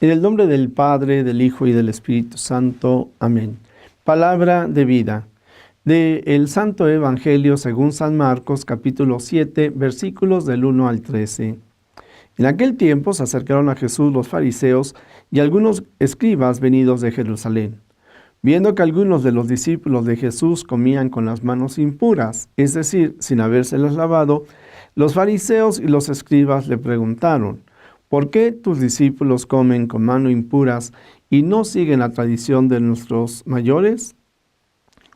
En el nombre del Padre, del Hijo y del Espíritu Santo. Amén. Palabra de vida. Del Santo Evangelio según San Marcos, capítulo 7, versículos del 1 al 13. En aquel tiempo se acercaron a Jesús los fariseos y algunos escribas venidos de Jerusalén. Viendo que algunos de los discípulos de Jesús comían con las manos impuras, es decir, sin habérselas lavado, los fariseos y los escribas le preguntaron: ¿por qué tus discípulos comen con manos impuras y no siguen la tradición de nuestros mayores?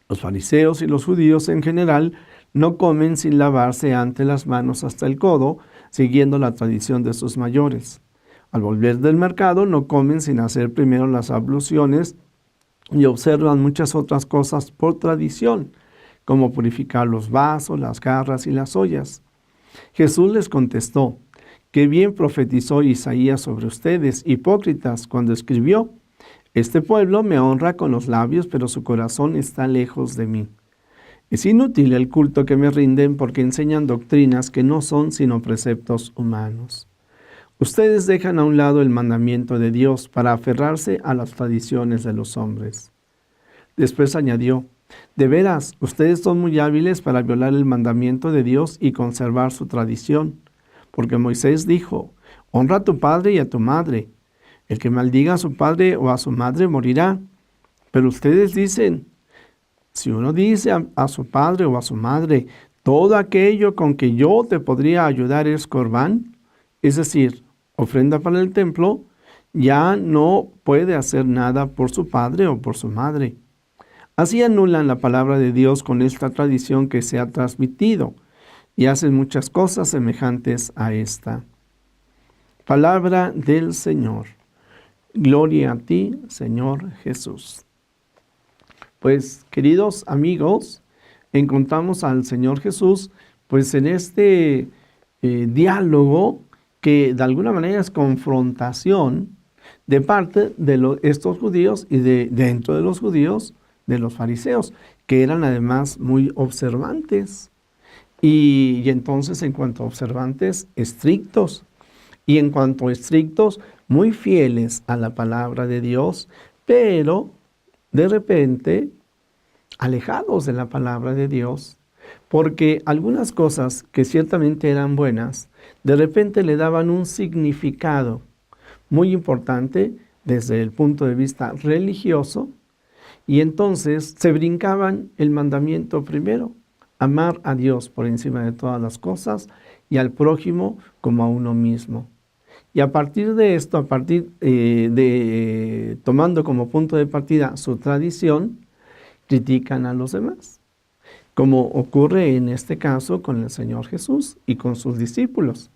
Los fariseos y los judíos en general no comen sin lavarse antes las manos hasta el codo, siguiendo la tradición de sus mayores. Al volver del mercado no comen sin hacer primero las abluciones y observan muchas otras cosas por tradición, como purificar los vasos, las jarras y las ollas. Jesús les contestó: qué bien profetizó Isaías sobre ustedes, hipócritas, cuando escribió: este pueblo me honra con los labios, pero su corazón está lejos de mí. Es inútil el culto que me rinden porque enseñan doctrinas que no son sino preceptos humanos. Ustedes dejan a un lado el mandamiento de Dios para aferrarse a las tradiciones de los hombres. Después añadió: de veras, ustedes son muy hábiles para violar el mandamiento de Dios y conservar su tradición. Porque Moisés dijo: honra a tu padre y a tu madre. El que maldiga a su padre o a su madre morirá. Pero ustedes dicen: si uno dice a su padre o a su madre, todo aquello con que yo te podría ayudar es corbán, es decir, ofrenda para el templo, ya no puede hacer nada por su padre o por su madre. Así anulan la palabra de Dios con esta tradición que se ha transmitido y hacen muchas cosas semejantes a esta. Palabra del Señor. Gloria a ti, Señor Jesús. Pues, queridos amigos, encontramos al Señor Jesús pues en este diálogo que de alguna manera es confrontación de parte de estos judíos y dentro de los judíos, de los fariseos, que eran además muy observantes. Y entonces, en cuanto a observantes, estrictos. Y en cuanto a estrictos, muy fieles a la palabra de Dios, pero de repente alejados de la palabra de Dios, porque algunas cosas que ciertamente eran buenas, de repente le daban un significado muy importante desde el punto de vista religioso, y entonces se brincaban el mandamiento primero: amar a Dios por encima de todas las cosas y al prójimo como a uno mismo. Y a partir de esto, tomando como punto de partida su tradición, critican a los demás, como ocurre en este caso con el Señor Jesús y con sus discípulos.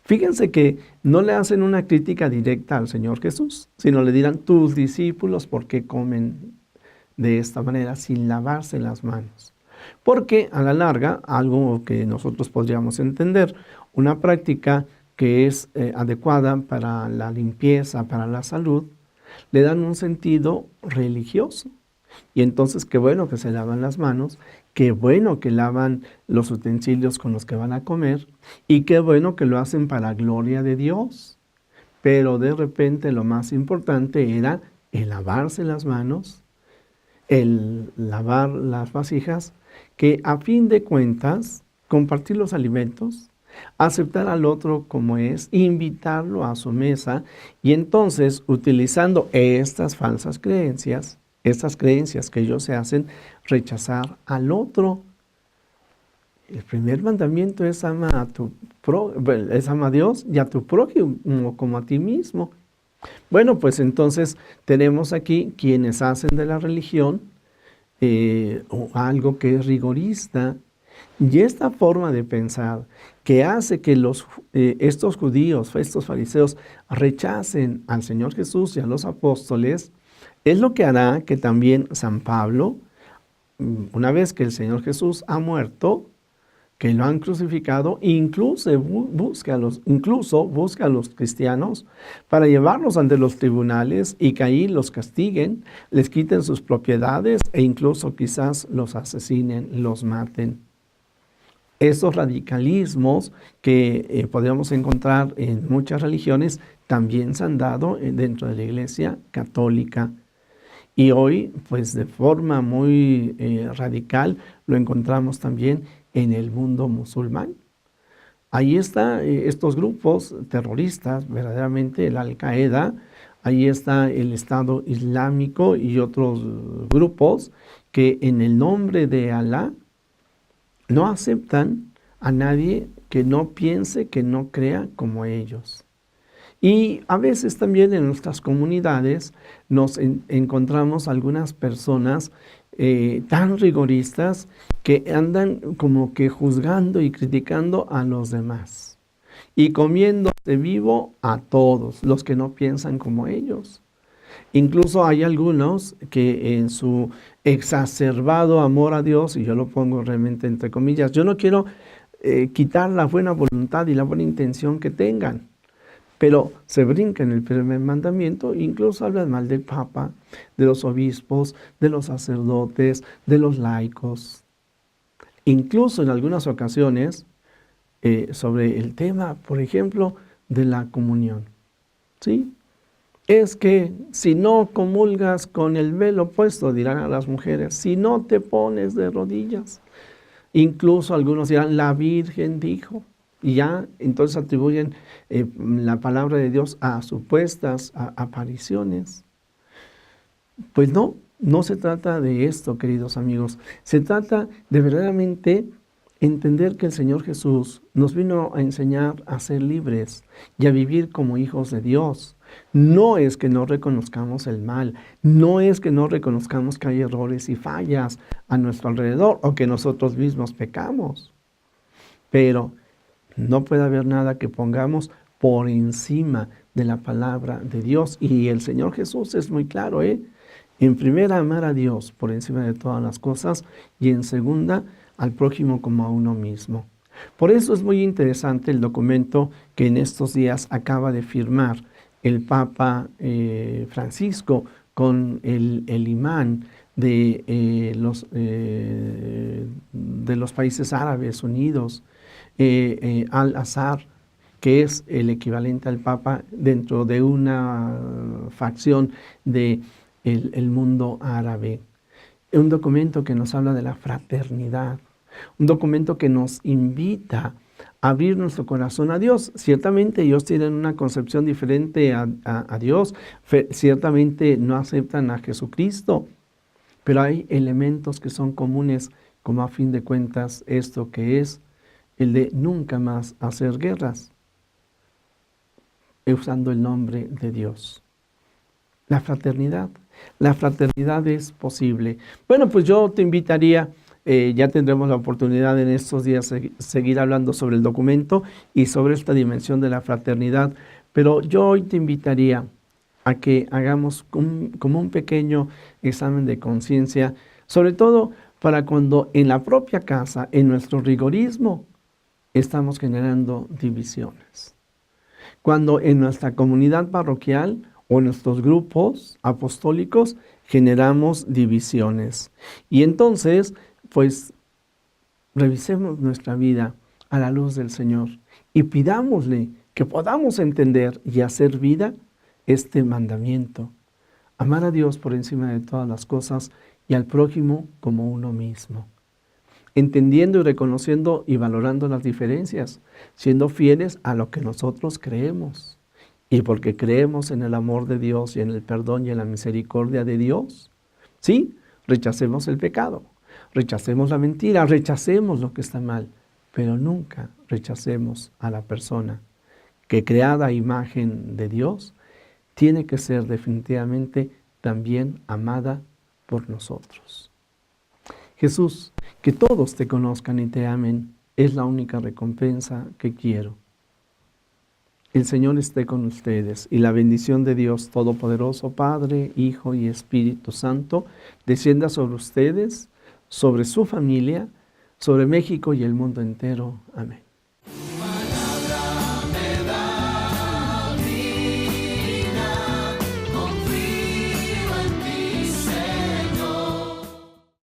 Fíjense que no le hacen una crítica directa al Señor Jesús, sino le dirán: tus discípulos, ¿por qué comen de esta manera sin lavarse las manos? Porque a la larga, algo que nosotros podríamos entender, una práctica que es adecuada para la limpieza, para la salud, le dan un sentido religioso. Y entonces, qué bueno que se lavan las manos, qué bueno que lavan los utensilios con los que van a comer, y qué bueno que lo hacen para gloria de Dios. Pero de repente lo más importante era el lavarse las manos, el lavar las vasijas, que a fin de cuentas, compartir los alimentos, aceptar al otro como es, invitarlo a su mesa, y entonces, utilizando estas falsas creencias, estas creencias que ellos se hacen, rechazar al otro. El primer mandamiento es ama a Dios y a tu prójimo como a ti mismo. Bueno, pues entonces tenemos aquí quienes hacen de la religión algo que es rigorista, y esta forma de pensar que hace que estos judíos, estos fariseos, rechacen al Señor Jesús y a los apóstoles, es lo que hará que también San Pablo, una vez que el Señor Jesús ha muerto, que lo han crucificado, incluso busca a los cristianos para llevarlos ante los tribunales y que ahí los castiguen, les quiten sus propiedades e incluso quizás los asesinen, los maten. Esos radicalismos que podríamos encontrar en muchas religiones también se han dado dentro de la Iglesia Católica. Y hoy, pues de forma muy radical, lo encontramos también en el mundo musulmán. Ahí están estos grupos terroristas, verdaderamente el Al-Qaeda, ahí está el Estado Islámico y otros grupos que en el nombre de Alá no aceptan a nadie que no piense, que no crea como ellos. Y a veces también en nuestras comunidades nos encontramos algunas personas tan rigoristas que andan como que juzgando y criticando a los demás y comiéndose vivo a todos los que no piensan como ellos. Incluso hay algunos que en su exacerbado amor a Dios, y yo lo pongo realmente entre comillas, yo no quiero quitar la buena voluntad y la buena intención que tengan, pero se brincan el primer mandamiento, incluso hablan mal del Papa, de los obispos, de los sacerdotes, de los laicos. Incluso en algunas ocasiones sobre el tema, por ejemplo, de la comunión. ¿Sí? Es que si no comulgas con el velo puesto, dirán a las mujeres, si no te pones de rodillas. Incluso algunos dirán, la Virgen dijo. Y ya entonces atribuyen la palabra de Dios a supuestas apariciones. Pues no, no se trata de esto, queridos amigos. Se trata de verdaderamente entender que el Señor Jesús nos vino a enseñar a ser libres y a vivir como hijos de Dios. No es que no reconozcamos el mal, no es que no reconozcamos que hay errores y fallas a nuestro alrededor o que nosotros mismos pecamos. Pero no puede haber nada que pongamos por encima de la palabra de Dios. Y el Señor Jesús es muy claro, En primera, amar a Dios por encima de todas las cosas, y en segunda, al prójimo como a uno mismo. Por eso es muy interesante el documento que en estos días acaba de firmar el Papa Francisco con el imán de los países árabes unidos, Al-Azhar, que es el equivalente al Papa dentro de una facción del mundo árabe. Un documento que nos habla de la fraternidad, un documento que nos invita a abrir nuestro corazón a Dios. Ciertamente ellos tienen una concepción diferente a Dios, ciertamente no aceptan a Jesucristo, pero hay elementos que son comunes, como a fin de cuentas esto que es el de nunca más hacer guerras, usando el nombre de Dios. La fraternidad es posible. Bueno, pues yo te invitaría, ya tendremos la oportunidad en estos días de seguir hablando sobre el documento y sobre esta dimensión de la fraternidad, pero yo hoy te invitaría a que hagamos como un pequeño examen de conciencia, sobre todo para cuando en la propia casa, en nuestro rigorismo, estamos generando divisiones. Cuando en nuestra comunidad parroquial o en nuestros grupos apostólicos generamos divisiones. Y entonces, pues, revisemos nuestra vida a la luz del Señor y pidámosle que podamos entender y hacer vida este mandamiento. Amar a Dios por encima de todas las cosas y al prójimo como uno mismo. Entendiendo y reconociendo y valorando las diferencias, siendo fieles a lo que nosotros creemos. Y porque creemos en el amor de Dios y en el perdón y en la misericordia de Dios, sí, rechacemos el pecado, rechacemos la mentira, rechacemos lo que está mal, pero nunca rechacemos a la persona que, creada a imagen de Dios, tiene que ser definitivamente también amada por nosotros. Jesús, que todos te conozcan y te amen, es la única recompensa que quiero. El Señor esté con ustedes y la bendición de Dios Todopoderoso, Padre, Hijo y Espíritu Santo, descienda sobre ustedes, sobre su familia, sobre México y el mundo entero. Amén.